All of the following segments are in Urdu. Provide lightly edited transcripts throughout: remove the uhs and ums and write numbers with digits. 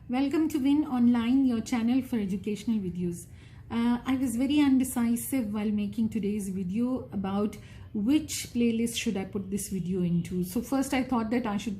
Welcome to Win Online, your channel for educational videos. I was very undecisive while making today's video about which playlist should I put this video into. So first I thought that I should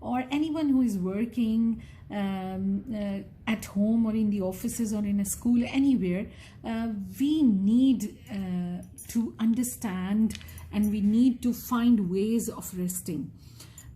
or anyone who is working at home or in the offices or in a school, anywhere, we need to understand and we need to find ways of resting.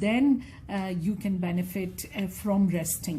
then you can benefit from resting.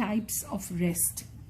types of rest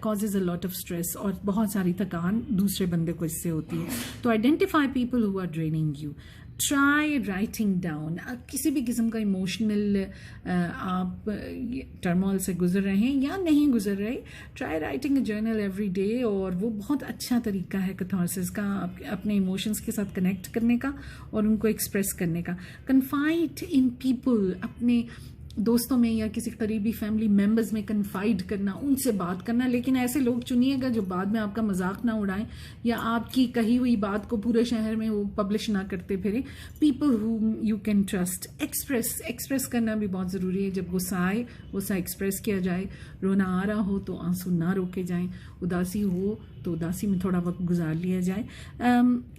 causes a lot of stress اور بہت ساری تھکان دوسرے بندے کو اس سے ہوتی ہے. تو identify people who are draining you. Try writing down. کسی بھی قسم کا ایموشنل آپ ٹرمول سے گزر رہے ہیں یا نہیں گزر رہے, try writing a journal every day. اور وہ بہت اچھا طریقہ ہے کیتھارسس کا, اپنے ایموشنس کے ساتھ کنیکٹ کرنے کا اور ان کو ایکسپریس کرنے کا. کنفائڈ ان پیپل, اپنے دوستوں میں یا کسی قریبی فیملی ممبرز میں کنفائڈ کرنا, ان سے بات کرنا, لیکن ایسے لوگ چنیے گا جو بعد میں آپ کا مذاق نہ اڑائیں یا آپ کی کہی ہوئی بات کو پورے شہر میں وہ پبلش نہ کرتے پھریں. People whom you can trust. Express کرنا بھی بہت ضروری ہے. جب غصہ آئے غصہ ایکسپریس کیا جائے, رونا آ رہا ہو تو آنسو نہ روکے جائیں, اداسی ہو تو اداسی میں تھوڑا وقت گزار لیا جائے.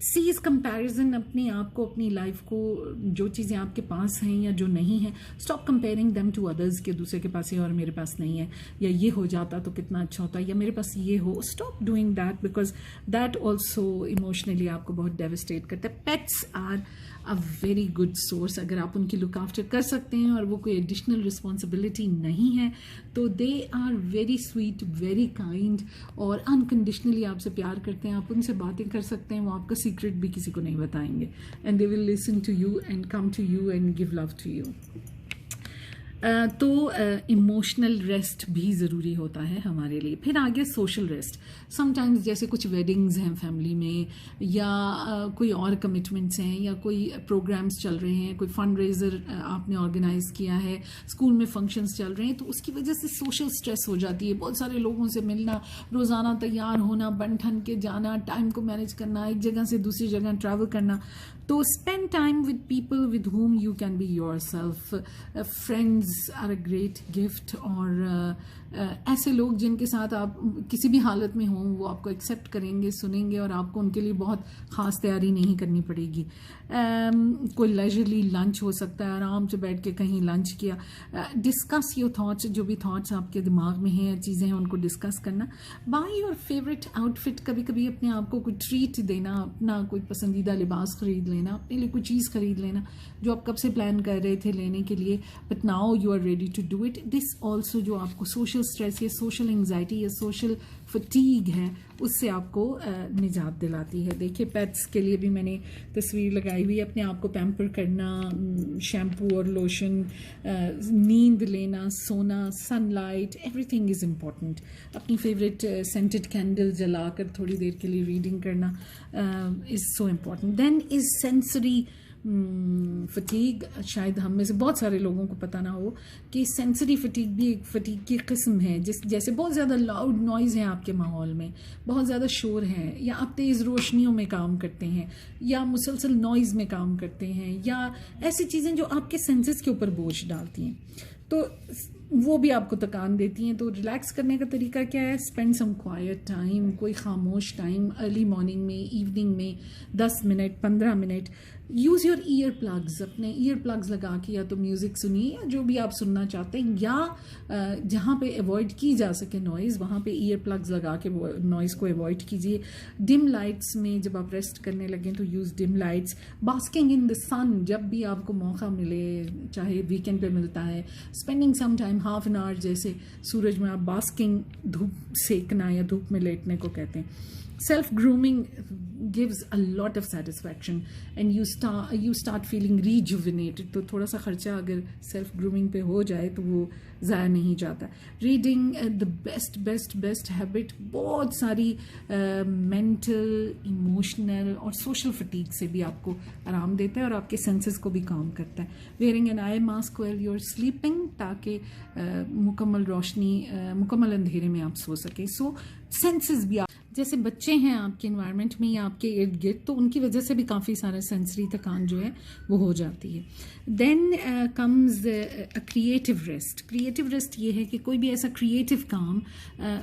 سیز کمپیریزن, اپنے آپ کو, اپنی لائف کو, جو چیزیں آپ کے پاس ہیں یا جو نہیں ہیں, stop comparing them to others, کہ دوسرے کے پاس ہے اور میرے پاس نہیں ہے, یا یہ ہو جاتا تو کتنا اچھا ہوتا, یا میرے پاس یہ ہو. Stop doing that because that also emotionally آپ کو بہت ڈیوسٹیٹ کرتا ہے. Pets are a very good source. اگر آپ ان کی لک آفٹر کر سکتے ہیں اور وہ کوئی ایڈیشنل رسپانسبلٹی نہیں ہے تو they are very sweet, very kind, اور انکنڈیشنلی آپ سے پیار کرتے ہیں. آپ ان سے باتیں کر سکتے ہیں, وہ آپ کا سیکرٹ بھی کسی کو نہیں بتائیں گے, and they will listen to you and come to you and give love to you. تو ایموشنل ریسٹ بھی ضروری ہوتا ہے ہمارے لیے. پھر آگے سوشل ریسٹ. سم ٹائمز جیسے کچھ ویڈنگز ہیں فیملی میں, یا کوئی اور کمٹمنٹس ہیں, یا کوئی پروگرامز چل رہے ہیں, کوئی فنڈ ریزر آپ نے آرگنائز کیا ہے, اسکول میں فنکشنز چل رہے ہیں, تو اس کی وجہ سے سوشل اسٹریس ہو جاتی ہے. بہت سارے لوگوں سے ملنا, روزانہ تیار ہونا, بن ٹھن کے جانا, ٹائم کو مینیج کرنا, ایک جگہ سے دوسری جگہ ٹریول کرنا. تو spend time with people with whom you can be yourself. Friends are a great gift. اور ایسے لوگ جن کے ساتھ آپ کسی بھی حالت میں ہوں وہ آپ کو ایکسیپٹ کریں گے, سنیں گے, اور آپ کو ان کے لیے بہت خاص تیاری نہیں کرنی پڑے گی. کوئی لیجرلی لنچ ہو سکتا ہے, آرام سے بیٹھ کے کہیں لنچ کیا. ڈسکس یور تھاٹس, جو بھی تھاٹس آپ کے دماغ میں ہیں, چیزیں ہیں, ان کو ڈسکس کرنا. Buy your favourite outfit. کبھی کبھی اپنے آپ کو کوئی ٹریٹ دینا, اپنا کوئی پسندیدہ لباس خرید لینا, اپنے لیے کوئی چیز خرید لینا جو آپ کب سے پلان کر رہے تھے لینے کے لیے, but now you are ready to do it. This also جو آپ کو سوشل اسٹریس یا سوشل انگزائٹی یا سوشل فٹیگ ہے اس سے آپ کو نجات دلاتی ہے. دیکھیے پیٹس کے لیے بھی میں نے تصویر لگائی ہوئی ہے. اپنے آپ کو پیمپر کرنا, شیمپو اور لوشن, نیند لینا, سونا, sunlight, everything is important. اپنی فیوریٹ سینٹڈ کینڈل جلا کر تھوڑی دیر کے لیے ریڈنگ کرنا is so important. Then is sensory fatigue. شاید ہم میں سے بہت سارے لوگوں کو پتہ نہ ہو کہ سینسری فٹیگ بھی ایک فٹیگ کی قسم ہے. جیسے بہت زیادہ لاؤڈ نوائز ہے آپ کے ماحول میں, بہت زیادہ شور ہے, یا آپ تیز روشنیوں میں کام کرتے ہیں, یا مسلسل نوائز میں کام کرتے ہیں, یا ایسی چیزیں جو آپ کے سینسز کے اوپر بوجھ ڈالتی ہیں, تو وہ بھی آپ کو تکان دیتی ہیں. تو ریلیکس کرنے کا طریقہ کیا ہے؟ اسپینڈ سم کوائٹ ٹائم, کوئی خاموش ٹائم, ارلی مارننگ میں, ایوننگ میں 10 minute 15 minute. Use your ear plugs. اپنے ایئر پلگز لگا کے یا تو میوزک سنیے, یا جو بھی آپ سننا چاہتے ہیں, یا جہاں پہ ایوائڈ کی جا سکے نوائز وہاں پہ ایئر پلگز لگا کے نوائز کو ایوائڈ کیجیے. ڈم لائٹس میں جب آپ ریسٹ کرنے لگیں تو یوز ڈم لائٹس. باسکنگ ان دا سن, جب بھی آپ کو موقع ملے, چاہے ویکینڈ پہ ملتا ہے, spending some time half an hour جیسے سورج میں آپ باسکنگ, دھوپ سیکنا یا دھوپ میں لیٹنے کو کہتے ہیں. Self grooming gives a lot of satisfaction and you start feeling rejuvenated. تو تھوڑا سا خرچہ اگر سیلف گرومنگ پہ ہو جائے تو وہ ضائع نہیں جاتا. Reading the best habit. بہت ساری مینٹل, ایموشنل اور سوشل فٹیگ سے بھی آپ کو آرام دیتا ہے اور آپ کے سینسز کو بھی کام کرتا ہے. Wearing an eye mask while you're sleeping, تاکہ مکمل روشنی, مکمل اندھیرے میں آپ سو سکیں. سو سینسز بھی جیسے بچے ہیں آپ کے انوائرمنٹ میں یا آپ کے ارد گرد, تو ان کی وجہ سے بھی کافی سارا سینسری تکان جو ہے وہ ہو جاتی ہے. Then comes creative rest. Creative rest یہ ہے کہ کوئی بھی ایسا کریٹیو کام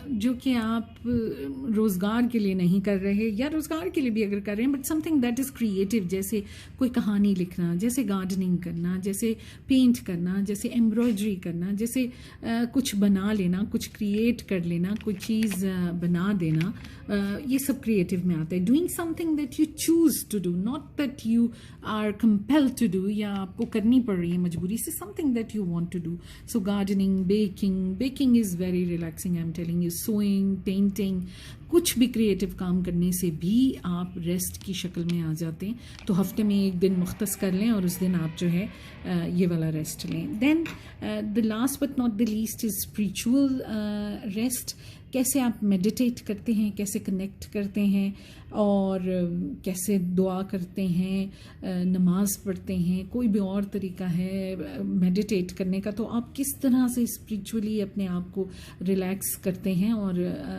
جو کہ آپ روزگار کے لیے نہیں کر رہے, یا روزگار کے لیے بھی اگر کر رہے ہیں, but some thing that is creative, جیسے کوئی کہانی لکھنا, جیسے گارڈننگ کرنا, جیسے پینٹ کرنا, جیسے ایمبرائڈری کرنا, جیسے کچھ بنا لینا, کچھ کریٹ کر لینا, کوئی چیز بنا دینا, یہ سب کریٹیو میں آتا ہے. Doing something that you choose to do, not that you are compelled to do, یا آپ کو کرنی پڑ رہی ہے مجبوری سے, something that you want to do. So gardening, baking is very relaxing, I am telling you. Sewing, painting, کچھ بھی کریٹیو کام کرنے سے بھی آپ ریسٹ کی شکل میں آ جاتے ہیں. تو ہفتے میں ایک دن مختص کر لیں اور اس دن آپ جو ہے یہ والا ریسٹ لیں. Then the last but not the least is spiritual rest. کیسے آپ میڈیٹیٹ کرتے ہیں, کیسے کنیکٹ کرتے ہیں, اور کیسے دعا کرتے ہیں, نماز پڑھتے ہیں, کوئی بھی اور طریقہ ہے میڈیٹیٹ کرنے کا, تو آپ کس طرح سے اسپریچولی اپنے آپ کو ریلیکس کرتے ہیں اور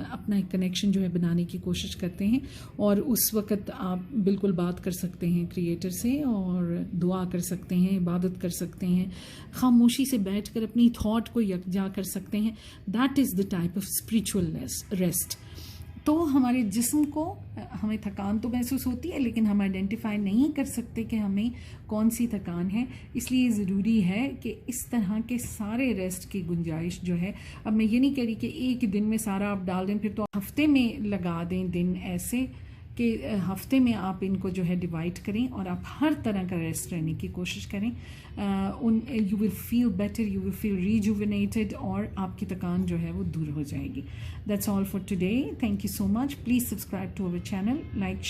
اپنا ایک کنیکشن جو ہے بنانے کی کوشش کرتے ہیں. اور اس وقت آپ بالکل بات کر سکتے ہیں کریٹر سے, اور دعا کر سکتے ہیں, عبادت کر سکتے ہیں, خاموشی سے بیٹھ کر اپنی تھاٹ کو یکجا کر سکتے ہیں. That is the type of spiritual rest. تو ہمارے جسم کو, ہمیں تھکان تو محسوس ہوتی ہے لیکن ہم آئیڈینٹیفائی نہیں کر سکتے کہ ہمیں کون سی تھکان ہے. اس لیے ضروری ہے کہ اس طرح کے سارے ریسٹ کی گنجائش جو ہے, اب میں یہ نہیں کہہ رہی کہ ایک دن میں سارا آپ ڈال دیں, پھر تو ہفتے میں لگا دیں دن ایسے کہ ہفتے میں آپ ان کو جو ہے ڈیوائڈ کریں اور آپ ہر طرح کا ریسٹ رہنے کی کوشش کریں. You will feel better, you will feel rejuvenated, اور آپ کی تھکان جو ہے وہ دور ہو جائے گی. That's all for today. Thank you so much. Please subscribe to our channel, like